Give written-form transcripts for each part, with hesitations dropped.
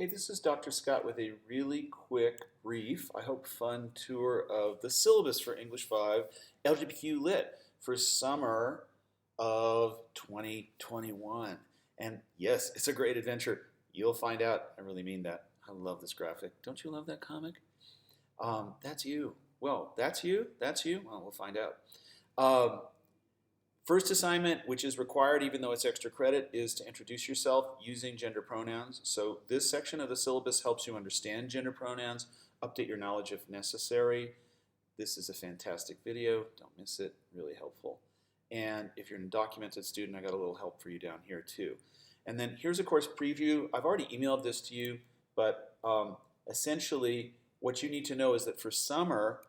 Hey, this is Dr. Scott with a really quick, brief, I hope fun tour of the syllabus for English 5 LGBTQ Lit for summer of 2021. And yes, it's a great adventure. You'll find out. I really mean that. I love this graphic. Don't you love that comic? That's you. Well, that's you. That's you. Well, we'll find out. Um, First assignment, which is required even though it's extra credit, is to introduce yourself using gender pronouns. So this section of the syllabus helps you understand gender pronouns, update your knowledge if necessary. This is a fantastic video. Don't miss it. Really helpful. And if you're an undocumented student, I got a little help for you down here too. And then here's a course preview. I've already emailed this to you, but essentially what you need to know is that for summer,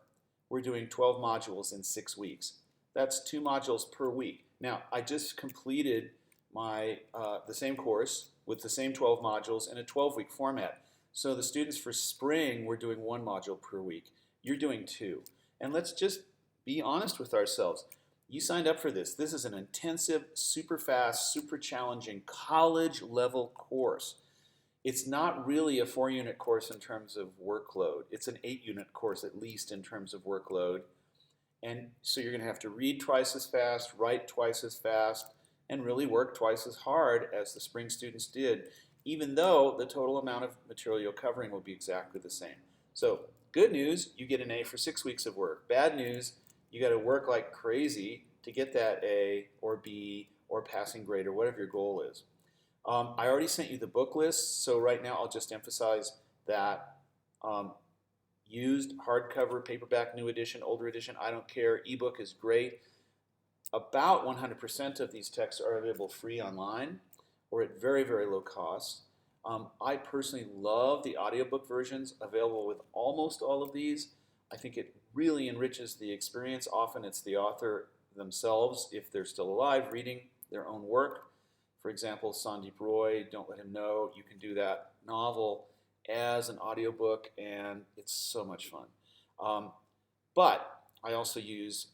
we're doing 12 modules in 6 weeks. That's 2 modules per week. Now, I just completed my the same course with the same 12 modules in a 12-week format. So the students for spring were doing 1 module per week. You're doing 2. And let's just be honest with ourselves. You signed up for this. This is an intensive, super fast, super challenging college-level course. It's not really a 4-unit course in terms of workload. It's an 8-unit course at least in terms of workload. And so you're going to have to read twice as fast, write twice as fast, and really work twice as hard as the spring students did, even though the total amount of material you're covering will be exactly the same. So good news, you get an A for 6 weeks of work. Bad news, you got to work like crazy to get that A or B or passing grade or whatever your goal is. I already sent you the book list, so right now I'll just emphasize that used, hardcover, paperback, new edition, older edition, I don't care. Ebook is great. About 100% of these texts are available free online or at very, very low cost. I personally love the audiobook versions available with almost all of these. I think it really enriches the experience. Often it's the author themselves, if they're still alive, reading their own work. For example, Sandeep Roy, Don't Let Him Know. You can do that novel as an audiobook, and it's so much fun. But I also use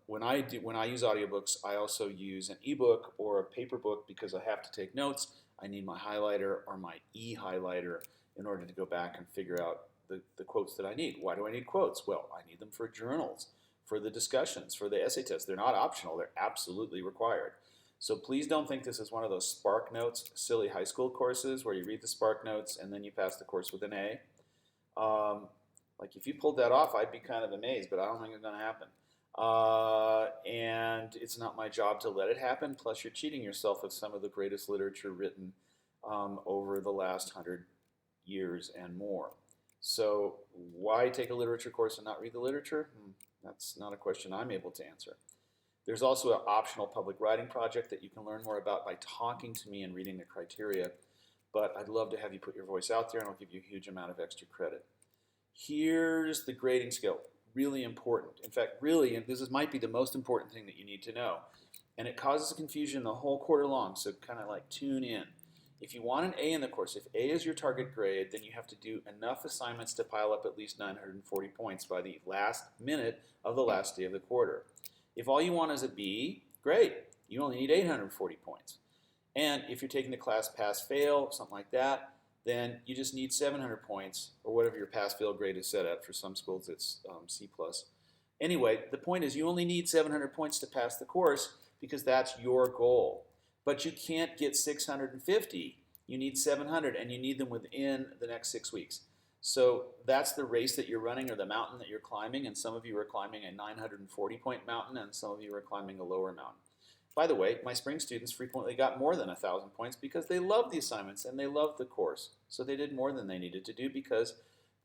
when I use audiobooks, I also use an ebook or a paper book because I have to take notes. I need my highlighter or my e-highlighter in order to go back and figure out the quotes that I need. Why do I need quotes? Well, I need them for journals, for the discussions, for the essay tests. They're not optional. They're absolutely required. So please don't think this is one of those Spark Notes silly high school courses where you read the Spark Notes and then you pass the course with an A. Like if you pulled that off, I'd be kind of amazed, but I don't think it's going to happen. And it's not my job to let it happen. Plus, you're cheating yourself with some of the greatest literature written over the last 100 years and more. So why take a literature course and not read the literature? That's not a question I'm able to answer. There's also an optional public writing project that you can learn more about by talking to me and reading the criteria. But I'd love to have you put your voice out there, and I'll give you a huge amount of extra credit. Here's the grading scale. Really important. In fact, really, and this might be the most important thing that you need to know. And it causes confusion the whole quarter long, so kind of like tune in. If you want an A in the course, if A is your target grade, then you have to do enough assignments to pile up at least 940 points by the last minute of the last day of the quarter. If all you want is a B, great. You only need 840 points. And if you're taking the class pass-fail, something like that, then you just need 700 points, or whatever your pass-fail grade is set at. For some schools, it's C+. Anyway, the point is you only need 700 points to pass the course because that's your goal. But you can't get 650. You need 700, and you need them within the next 6 weeks. So that's the race that you're running or the mountain that you're climbing, and some of you are climbing a 940-point mountain, and some of you are climbing a lower mountain. By the way, my spring students frequently got more than 1,000 points because they loved the assignments and they loved the course. So they did more than they needed to do because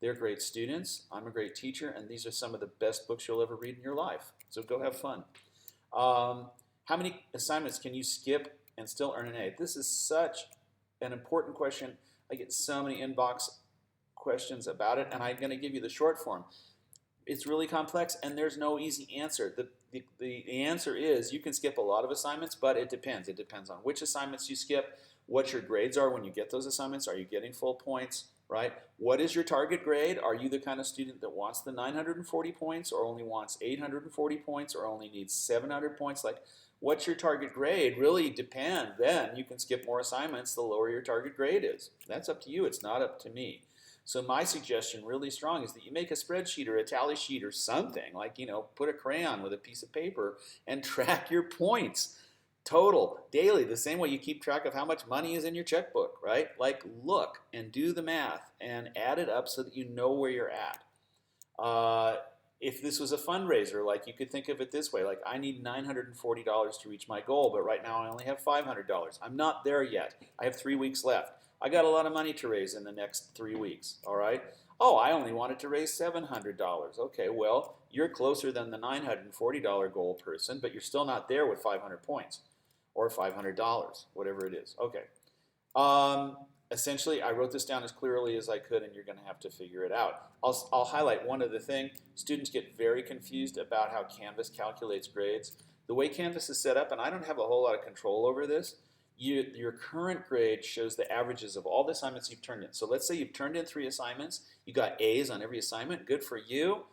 they're great students, I'm a great teacher, and these are some of the best books you'll ever read in your life. So go have fun. How many assignments can you skip and still earn an A? This is such an important question. I get so many inbox questions about it, and I'm going to give you the short form. It's really complex, and there's no easy answer. The answer is you can skip a lot of assignments, but it depends. It depends on which assignments you skip, what your grades are when you get those assignments. Are you getting full points, right? What is your target grade? Are you the kind of student that wants the 940 points or only wants 840 points or only needs 700 points? Like, what's your target grade really depend. Then you can skip more assignments the lower your target grade is. That's up to you. It's not up to me. So my suggestion really strong is that you make a spreadsheet or a tally sheet or something, like, put a crayon with a piece of paper and track your points total daily, the same way you keep track of how much money is in your checkbook, right? Like, look and do the math and add it up so that you know where you're at. If this was a fundraiser, like, you could think of it this way, like, I need $940 to reach my goal, but right now I only have $500. I'm not there yet. I have 3 weeks left. I got a lot of money to raise in the next 3 weeks, all right? Oh, I only wanted to raise $700. Okay, well, you're closer than the $940 goal person, but you're still not there with 500 points or $500, whatever it is. Okay. Essentially, I wrote this down as clearly as I could, and you're going to have to figure it out. I'll highlight one other thing. Students get very confused about how Canvas calculates grades. The way Canvas is set up, and I don't have a whole lot of control over this, your current grade shows the averages of all the assignments you've turned in. So let's say you've turned in 3 assignments. You got A's on every assignment. Good for you.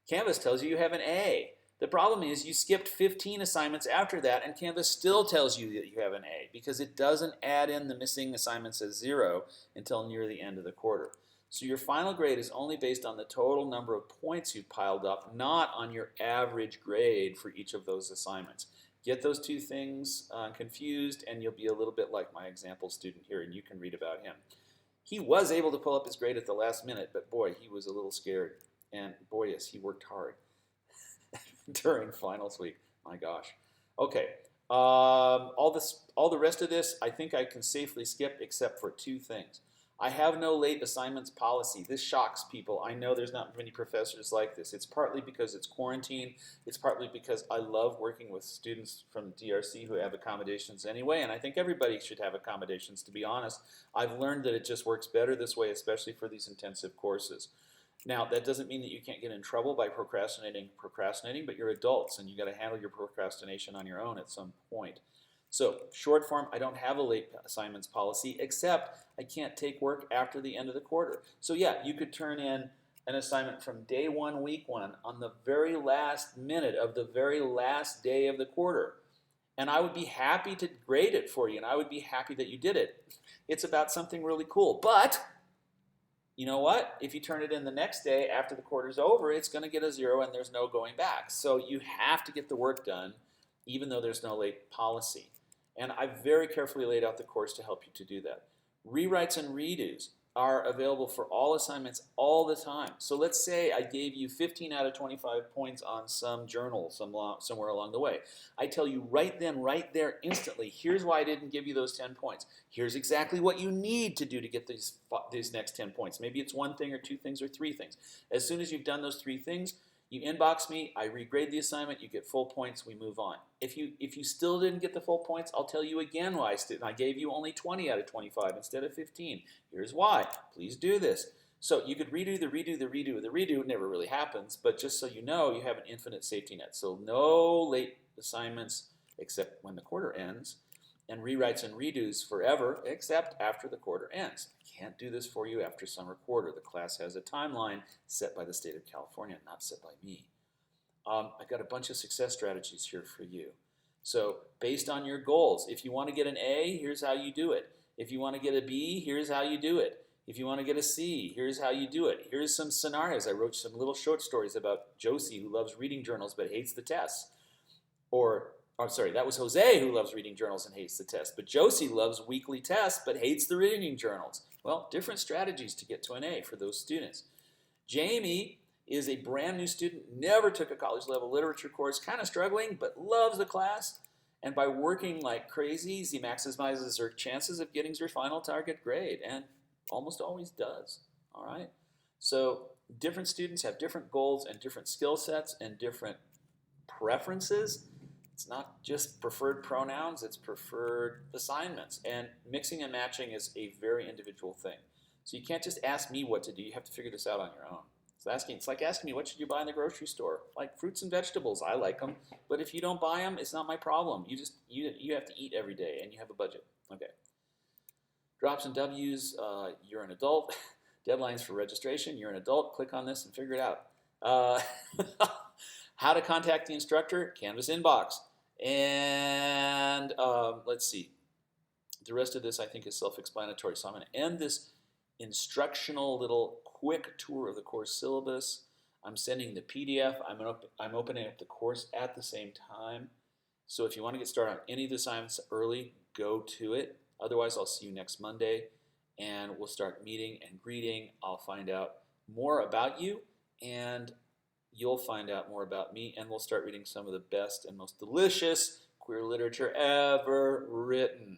Canvas tells you have an A. The problem is you skipped 15 assignments after that, and Canvas still tells you that you have an A because it doesn't add in the missing assignments as 0 until near the end of the quarter. So your final grade is only based on the total number of points you've piled up, not on your average grade for each of those assignments. Get those two things confused, and you'll be a little bit like my example student here, and you can read about him. He was able to pull up his grade at the last minute, but boy, he was a little scared. And boy, yes, he worked hard during finals week. My gosh. Okay. All the rest of this, I think I can safely skip except for 2 things. I have no late assignments policy. This shocks people. I know there's not many professors like this. It's partly because it's quarantine. It's partly because I love working with students from DRC who have accommodations anyway, and I think everybody should have accommodations, to be honest. I've learned that it just works better this way, especially for these intensive courses. Now, that doesn't mean that you can't get in trouble by procrastinating, but you're adults and you got to handle your procrastination on your own at some point. So, short form, I don't have a late assignments policy, except I can't take work after the end of the quarter. So yeah, you could turn in an assignment from day 1, week 1, on the very last minute of the very last day of the quarter. And I would be happy to grade it for you, and I would be happy that you did it. It's about something really cool. But you know what? If you turn it in the next day after the quarter's over, it's going to get a 0 and there's no going back. So you have to get the work done, even though there's no late policy. And I've very carefully laid out the course to help you to do that. Rewrites and redos are available for all assignments all the time. So let's say I gave you 15 out of 25 points on some journal somewhere along the way. I tell you right then, right there, instantly, here's why I didn't give you those 10 points. Here's exactly what you need to do to get these next 10 points. Maybe it's 1 thing or 2 things or 3 things. As soon as you've done those 3 things, you inbox me, I regrade the assignment, you get full points, we move on. If you still didn't get the full points, I'll tell you again why I gave you only 20 out of 25 instead of 15. Here's why. Please do this. So you could redo the redo, the redo, the redo. It never really happens, but just so you know, you have an infinite safety net. So no late assignments except when the quarter ends, and rewrites and redos forever except after the quarter ends. I can't do this for you after summer quarter. The class has a timeline set by the state of California, not set by me. I've got a bunch of success strategies here for you. So based on your goals, if you want to get an A, here's how you do it. If you want to get a B, here's how you do it. If you want to get a C, here's how you do it. Here's some scenarios. I wrote some little short stories about Josie, who loves reading journals but hates the tests. I'm sorry, that was Jose who loves reading journals and hates the test. But Josie loves weekly tests but hates the reading journals. Well, different strategies to get to an A for those students. Jamie is a brand new student, never took a college level literature course, kind of struggling, but loves the class. And by working like crazy, she maximizes her chances of getting her final target grade, and almost always does. All right? So different students have different goals and different skill sets and different preferences. It's not just preferred pronouns, it's preferred assignments. And mixing and matching is a very individual thing. So you can't just ask me what to do, you have to figure this out on your own. It's like asking me, what should you buy in the grocery store? Like fruits and vegetables, I like them. But if you don't buy them, it's not my problem. You have to eat every day and you have a budget. Okay. Drops and W's, you're an adult. Deadlines for registration. You're an adult. Click on this and figure it out. Uh, how to contact the instructor. Canvas inbox. And let's see. The rest of this, I think, is self-explanatory. So I'm going to end this instructional little quick tour of the course syllabus. I'm sending the PDF. I'm opening up the course at the same time. So if you want to get started on any of the assignments early, go to it. Otherwise, I'll see you next Monday, and we'll start meeting and greeting. I'll find out more about you, and you'll find out more about me, and we'll start reading some of the best and most delicious queer literature ever written.